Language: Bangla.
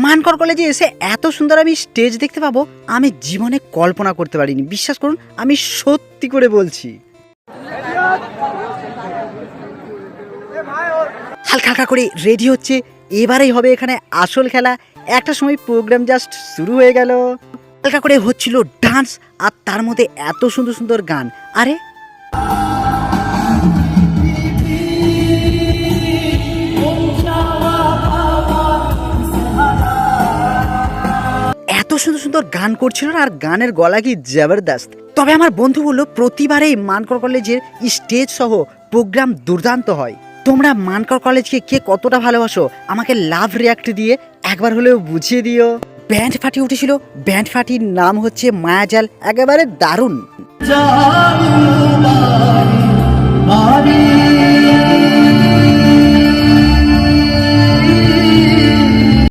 মানকর কলেজে এসে এত সুন্দর আমি স্টেজ দেখতে পাবো আমি জীবনে কল্পনা করতে পারিনি। বিশ্বাস করুন, আমি সত্যি করে বলছি। হালকা হালকা করে রেডি হচ্ছে, এবারেই হবে এখানে আসল খেলা। একটা সময় প্রোগ্রাম জাস্ট শুরু হয়ে গেল, হালকা করে হচ্ছিল ডান্স, আর তার মধ্যে এত সুন্দর সুন্দর গান। আরে এত সুন্দর সুন্দর গান করছিল না, আর গানের গলা কি জবরদস্ত। তবে আমার বন্ধু বললো প্রতিবারেই মানকর কলেজের স্টেজ সহ প্রোগ্রাম দুর্দান্ত হয়। তোমরা মানকর কলেজকে কে কতটা ভালোবাসো আমাকে লাভ রিয়াক্ট দিয়ে একবার হলেও বুঝিয়ে দিও। ব্যান্ড ফাটি উঠেছিল, ব্যান্ড ফাটির নাম হচ্ছে মায়াজাল, একেবারে দারুণ।